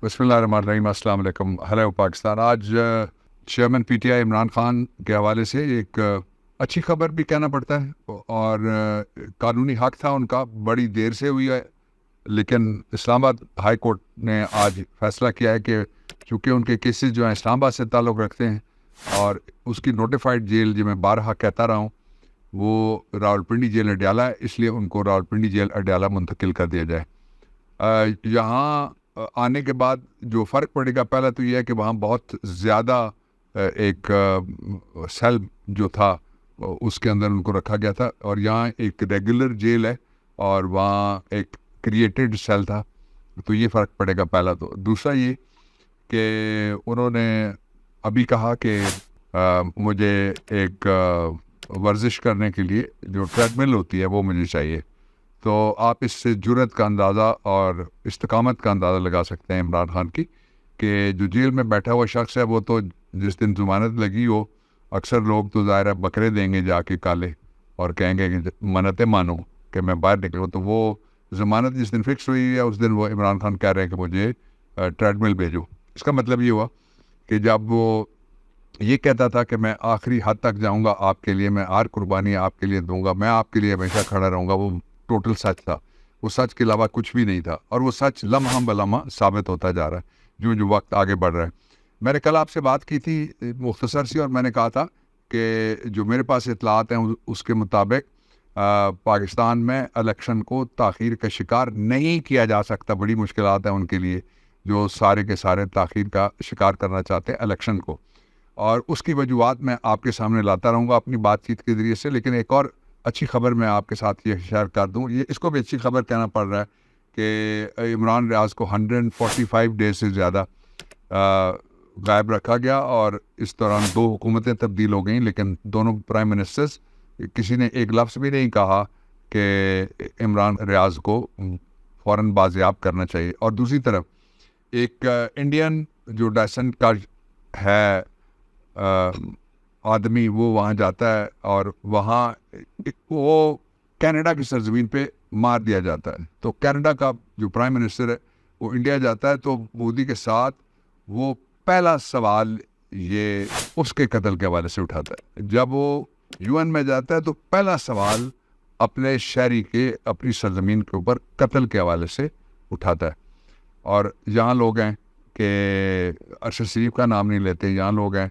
بسم اللہ الرحمن الرحیم. السلام علیکم. ہیلو پاکستان. آج chairman P T I Imran Khan کے حوالے سے ایک اچھی خبر بھی کہنا پڑتا ہے اور قانونی حق تھا ان کا, بڑی دیر سے ہوئی ہے, لیکن اسلام آباد ہائی کورٹ نے آج فیصلہ کیا ہے کہ چونکہ ان کے کیسز جو ہیں اسلام آباد سے تعلق رکھتے ہیں اور اس کی نوٹیفائڈ جیل جو میں بارہا کہتا رہا ہوں وہ راولپنڈی جیل اڈیالہ ہے, اس لیے ان کو راولپنڈی جیل اڈیالہ منتقل کر دیا جائے. یہاں آنے کے بعد جو فرق پڑے گا, پہلا تو یہ ہے کہ وہاں بہت زیادہ ایک سیل جو تھا اس کے اندر ان کو رکھا گیا تھا, اور یہاں ایک ریگولر جیل ہے اور وہاں ایک کریٹڈ سیل تھا, تو یہ فرق پڑے گا پہلا. تو دوسرا یہ کہ انہوں نے ابھی کہا کہ مجھے ایک ورزش کرنے کے لیے جو ٹریڈ مل ہوتی ہے وہ مجھے چاہیے. تو آپ اس سے جرأت کا اندازہ اور استقامت کا اندازہ لگا سکتے ہیں عمران خان کی, کہ جو جیل میں بیٹھا ہوا شخص ہے وہ تو جس دن ضمانت لگی ہو, اکثر لوگ تو ظاہر بکرے دیں گے جا کے کالے اور کہیں گے کہ منتیں مانو کہ میں باہر نکلوں. تو وہ ضمانت جس دن فکس ہوئی ہے اس دن وہ عمران خان کہہ رہے ہیں کہ مجھے ٹریڈ مل بھیجو. اس کا مطلب یہ ہوا کہ جب وہ یہ کہتا تھا کہ میں آخری حد تک جاؤں گا آپ کے لیے, میں ہر قربانی آپ کے لیے دوں گا, میں آپ کے لیے ہمیشہ کھڑا رہوں گا, وہ ٹوٹل سچ تھا. وہ سچ کے علاوہ کچھ بھی نہیں تھا, اور وہ سچ لمحہ بلمحہ ثابت ہوتا جا رہا ہے جو وقت آگے بڑھ رہا ہے. میں نے کل آپ سے بات کی تھی مختصر سی, اور میں نے کہا تھا کہ جو میرے پاس اطلاعات ہیں اس کے مطابق پاکستان میں الیکشن کو تاخیر کا شکار نہیں کیا جا سکتا. بڑی مشکلات ہیں ان کے لیے جو سارے کے سارے تاخیر کا شکار کرنا چاہتے ہیں الیکشن کو, اور اس کی وجوہات میں آپ کے سامنے لاتا رہوں گا اپنی بات چیت کے ذریعے سے. لیکن ایک اور اچھی خبر میں آپ کے ساتھ یہ شیئر کر دوں, یہ اس کو بھی اچھی خبر کہنا پڑ رہا ہے کہ عمران ریاض کو 145 ڈیز سے زیادہ غائب رکھا گیا, اور اس دوران 2 حکومتیں تبدیل ہو گئیں, لیکن دونوں پرائم منسٹرز کسی نے ایک لفظ بھی نہیں کہا کہ عمران ریاض کو فوراً بازیاب کرنا چاہیے. اور دوسری طرف ایک انڈین جو ڈیسنٹ کا ہے آدمی, وہ وہاں جاتا ہے اور وہاں وہ کینیڈا کی سرزمین پہ مار دیا جاتا ہے. تو کینیڈا کا جو پرائم منسٹر ہے وہ انڈیا جاتا ہے, تو مودی کے ساتھ وہ پہلا سوال یہ اس کے قتل کے حوالے سے اٹھاتا ہے. جب وہ یو این میں جاتا ہے تو پہلا سوال اپنے شہری کے اپنی سرزمین کے اوپر قتل کے حوالے سے اٹھاتا ہے. اور یہاں لوگ ہیں کہ ارشد شریف کا نام نہیں لیتے, یہاں لوگ ہیں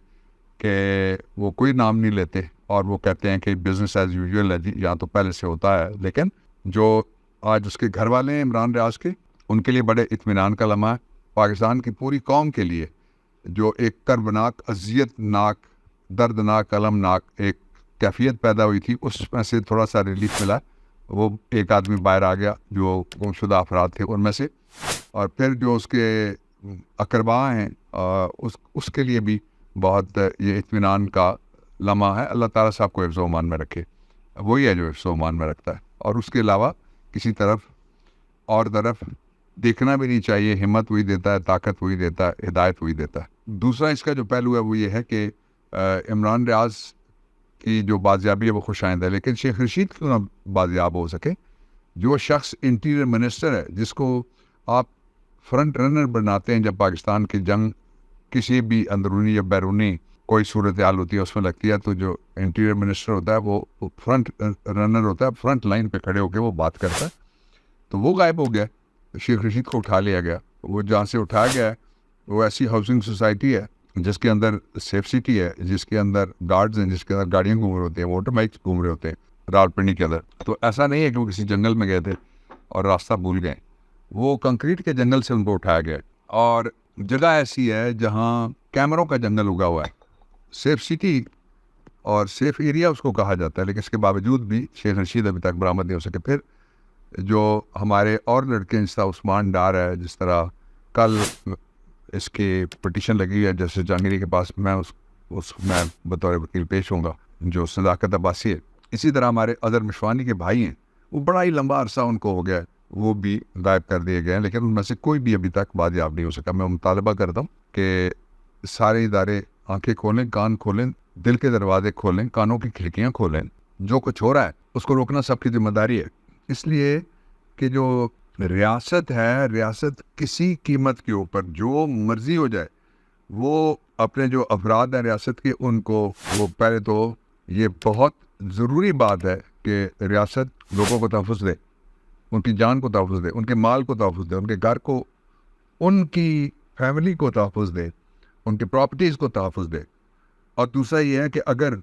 کہ وہ کوئی نام نہیں لیتے, اور وہ کہتے ہیں کہ بزنس ایز یوزول ہے جی, یہاں تو پہلے سے ہوتا ہے. لیکن جو آج اس کے گھر والے ہیں عمران ریاض کے, ان کے لیے بڑے اطمینان کا لمحہ ہے. پاکستان کی پوری قوم کے لیے جو ایک کربناک, اذیت ناک, دردناک, المناک ایک کیفیت پیدا ہوئی تھی, اس میں سے تھوڑا سا ریلیف ملا. وہ ایک آدمی باہر آ گیا جو گمشدہ افراد تھے ان میں سے, اور پھر جو اس کے اقربا ہیں اس کے لیے بھی بہت یہ اطمینان کا لمحہ ہے. اللہ تعالیٰ صاحب کو حفظ و امان میں رکھے, وہی ہے جو حفظ و امان میں رکھتا ہے, اور اس کے علاوہ کسی طرف اور طرف دیکھنا بھی نہیں چاہیے. ہمت وہی دیتا ہے, طاقت وہی دیتا ہے, ہدایت وہی دیتا ہے. دوسرا اس کا جو پہلو ہے وہ یہ ہے کہ عمران ریاض کی جو بازیابی ہے وہ خوش آئند ہے, لیکن شیخ رشید کیوں نہ بازیاب ہو سکے. جو شخص انٹیریئر منسٹر ہے, جس کو آپ فرنٹ رنر بناتے ہیں جب پاکستان کی جنگ کسی بھی اندرونی یا بیرونی کوئی صورتحال ہوتی ہے اس میں لگتی ہے, تو جو انٹیریئر منسٹر ہوتا ہے وہ فرنٹ رنر ہوتا ہے, فرنٹ لائن پہ کھڑے ہو کے وہ بات کرتا ہے. تو وہ غائب ہو گیا, شیخ رشید کو اٹھا لیا گیا. وہ جہاں سے اٹھایا گیا ہے وہ ایسی ہاؤسنگ سوسائٹی ہے جس کے اندر سیف سٹی ہے, جس کے اندر گارڈز ہیں, جس کے اندر گاڑیاں گھوم رہے ہوتے ہیں, موٹر بائکس گھوم رہے ہوتے ہیں راولپنڈی کے اندر. تو ایسا نہیں ہے کہ وہ کسی جنگل میں گئے تھے اور راستہ بھول گئے, وہ کنکریٹ کے جنگل سے ان کو اٹھایا گیا. اور جگہ ایسی ہے جہاں کیمروں کا جنگل اگا ہوا ہے, سیف سٹی اور سیف ایریا اس کو کہا جاتا ہے, لیکن اس کے باوجود بھی شیخ رشید ابھی تک برآمد نہیں ہو سکے. پھر جو ہمارے اور لڑکے ہیں, جس طرح عثمان ڈار ہے, جس طرح کل اس کی پٹیشن لگی ہے جسٹس جہانگیری کے پاس, میں بطور وکیل پیش ہوں گا, جو صداقت عباسی ہے. اسی طرح ہمارے اظہر مشوانی کے بھائی ہیں, وہ بڑا ہی لمبا عرصہ ان کو ہو گیا ہے, وہ بھی غائب کر دیے گئے ہیں, لیکن ان میں سے کوئی بھی ابھی تک بازیاب نہیں ہو سکا. میں مطالبہ کرتا ہوں کہ سارے ادارے آنکھیں کھولیں, کان کھولیں, دل کے دروازے کھولیں, کانوں کی کھڑکیاں کھولیں. جو کچھ ہو رہا ہے اس کو روکنا سب کی ذمہ داری ہے, اس لیے کہ جو ریاست ہے، ریاست کسی قیمت کے اوپر جو مرضی ہو جائے، وہ اپنے جو افراد ہیں ریاست کے، ان کو وہ پہلے تو یہ بہت ضروری بات ہے کہ ریاست لوگوں کو تحفظ دے، ان کی جان کو تحفظ دے، ان کے مال کو تحفظ دے، ان کے گھر کو، ان کی فیملی کو تحفظ دے، ان کی پراپرٹیز کو تحفظ دے. اور دوسرا یہ ہے کہ اگر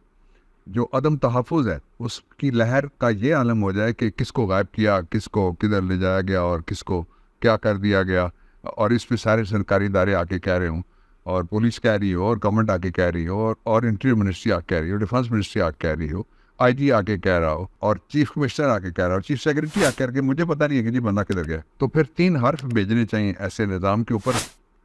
جو عدم تحفظ ہے اس کی لہر کا یہ عالم ہو جائے کہ کس کو غائب کیا، کس کو کدھر لے جایا گیا اور کس کو کیا کر دیا گیا، اور اس پہ سارے سرکاری ادارے آ کے کہہ رہے ہوں، اور پولیس کہہ رہی ہو، اور گورنمنٹ آ کے کہہ رہی ہو، اور انٹیریئر منسٹری آ کے کہہ رہی ہو، ڈیفنس منسٹری آ کے کہہ رہی ہو، آئی جی آ کے کہہ رہا ہو، اور چیف کمشنر آ کے کہہ رہا ہو، چیف سیکرٹری آ کے کہہ کے مجھے پتہ نہیں ہے کہ جی بندہ کدھر گیا. تو پھر 3 حرف بھیجنے چاہیے ایسے نظام کے اوپر،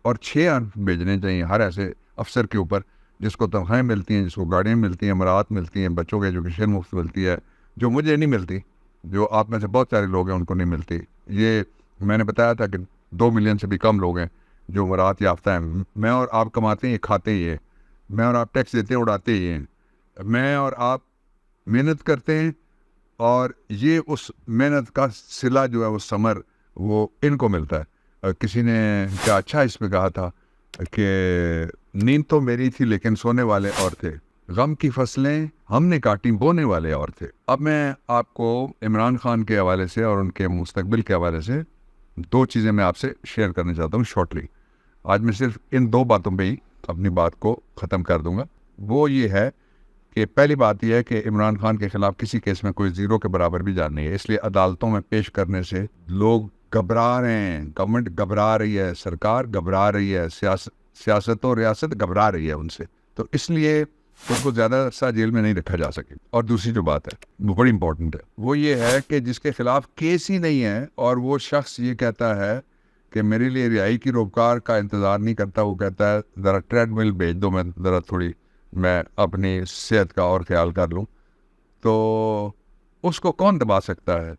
اور 6 حرف بھیجنے چاہیے ہر ایسے افسر کے اوپر جس کو تنخواہیں ملتی ہیں، جس کو گاڑیاں ملتی ہیں، مراعات ملتی ہیں، بچوں کی ایجوکیشن مفت ملتی ہے، جو مجھے نہیں ملتی، جو آپ میں سے بہت سارے لوگ ہیں ان کو نہیں ملتی. یہ میں نے بتایا تھا کہ 2 ملین سے بھی کم لوگ ہیں جو مراعات یافتہ ہیں. میں اور آپ کماتے ہیں، یہ کھاتے ہی ہیں، میں اور آپ ٹیکس دیتے ہیں، اڑاتے ہی ہیں، میں اور آپ محنت کرتے ہیں، اور یہ اس محنت کا صلہ جو ہے وہ ثمر وہ ان کو ملتا ہے. کسی نے کیا اچھا اس میں کہا تھا کہ نیند تو میری تھی لیکن سونے والے اور تھے، غم کی فصلیں ہم نے کاٹی بونے والے اور تھے. اب میں آپ کو عمران خان کے حوالے سے اور ان کے مستقبل کے حوالے سے 2 چیزیں میں آپ سے شیئر کرنا چاہتا ہوں شارٹلی. آج میں صرف ان 2 باتوں پہ ہی اپنی بات کو ختم کر دوں گا. وہ یہ ہے کہ پہلی بات یہ ہے کہ عمران خان کے خلاف کسی کیس میں کوئی 0 کے برابر بھی جان نہیں ہے، اس لیے عدالتوں میں پیش کرنے سے لوگ گھبرا رہے ہیں، گورنمنٹ گھبرا رہی ہے، سرکار گھبرا رہی ہے، سیاست و ریاست گھبرا رہی ہے ان سے. تو اس لیے اس کو زیادہ عرصہ جیل میں نہیں رکھا جا سکے. اور دوسری جو بات ہے وہ بڑی امپورٹنٹ ہے، وہ یہ ہے کہ جس کے خلاف کیس ہی نہیں ہے اور وہ شخص یہ کہتا ہے کہ میرے لیے رہائی کی روکار کا انتظار نہیں کرتا، وہ کہتا ہے ذرا ٹریڈ مل بھیج دو، میں ذرا تھوڑی میں اپنی صحت کا اور خیال کر لوں. تو اس کو کون دبا سکتا ہے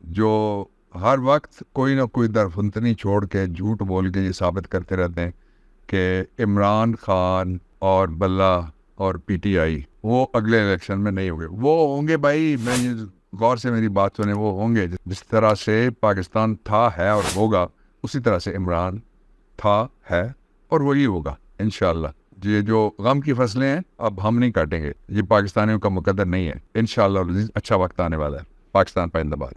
جو ہر وقت کوئی نہ کوئی درفنتنی چھوڑ کے جھوٹ بول کے یہ ثابت کرتے رہتے ہیں کہ عمران خان اور بلہ اور پی ٹی آئی وہ اگلے الیکشن میں نہیں ہوں گے. وہ ہوں گے بھائی، میں غور سے میری بات سنیں، وہ ہوں گے. جس طرح سے پاکستان تھا، ہے اور ہوگا، اسی طرح سے عمران تھا، ہے اور وہی ہوگا انشاءاللہ. یہ جو غم کی فصلیں ہیں اب ہم نہیں کاٹیں گے، یہ پاکستانیوں کا مقدر نہیں ہے. انشاءاللہ اچھا وقت آنے والا ہے. پاکستان پائندہ باد.